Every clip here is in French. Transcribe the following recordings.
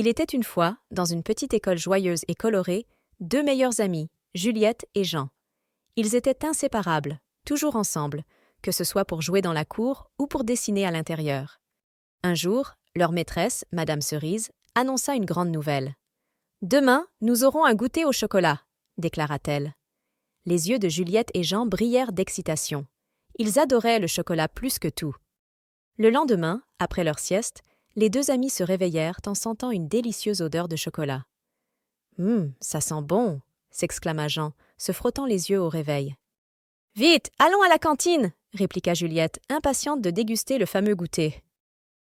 Il était une fois, dans une petite école joyeuse et colorée, deux meilleurs amis, Juliette et Jean. Ils étaient inséparables, toujours ensemble, que ce soit pour jouer dans la cour ou pour dessiner à l'intérieur. Un jour, leur maîtresse, Madame Cerise, annonça une grande nouvelle. « Demain, nous aurons un goûter au chocolat », déclara-t-elle. Les yeux de Juliette et Jean brillèrent d'excitation. Ils adoraient le chocolat plus que tout. Le lendemain, après leur sieste, les deux amis se réveillèrent en sentant une délicieuse odeur de chocolat. « Ça sent bon !» s'exclama Jean, se frottant les yeux au réveil. « Vite, allons à la cantine !» répliqua Juliette, impatiente de déguster le fameux goûter.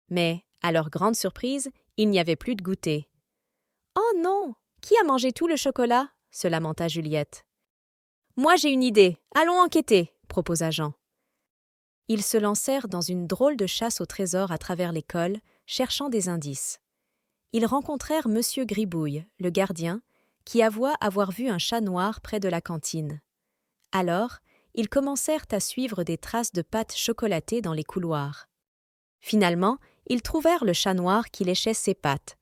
Mais, à leur grande surprise, il n'y avait plus de goûter. « Oh non! Qui a mangé tout le chocolat ?» se lamenta Juliette. « Moi j'ai une idée, allons enquêter !» proposa Jean. Ils se lancèrent dans une drôle de chasse au trésor à travers l'école, cherchant des indices. Ils rencontrèrent Monsieur Gribouille, le gardien, qui avoua avoir vu un chat noir près de la cantine. Alors, ils commencèrent à suivre des traces de pâtes chocolatées dans les couloirs. Finalement, ils trouvèrent le chat noir qui léchait ses pattes.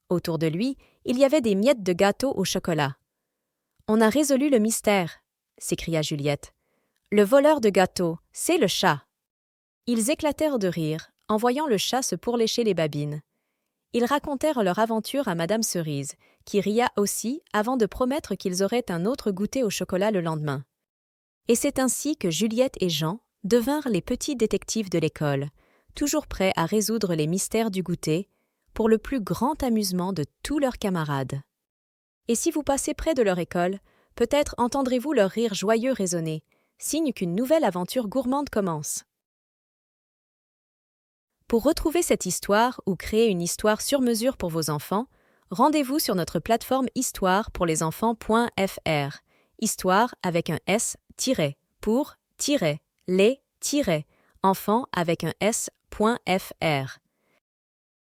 Autour de lui, il y avait des miettes de gâteau au chocolat. « On a résolu le mystère !» s'écria Juliette. « Le voleur de gâteaux, c'est le chat !» Ils éclatèrent de rire en voyant le chat se pourlécher les babines. Ils racontèrent leur aventure à Madame Cerise, qui ria aussi avant de promettre qu'ils auraient un autre goûter au chocolat le lendemain. Et c'est ainsi que Juliette et Jean devinrent les petits détectives de l'école, toujours prêts à résoudre les mystères du goûter, pour le plus grand amusement de tous leurs camarades. Et si vous passez près de leur école, peut-être entendrez-vous leur rire joyeux résonner, signe qu'une nouvelle aventure gourmande commence. Pour retrouver cette histoire ou créer une histoire sur mesure pour vos enfants, rendez-vous sur notre plateforme Histoire pour les enfants.fr. Histoire avec un S, pour, les, enfants avec un S.fr.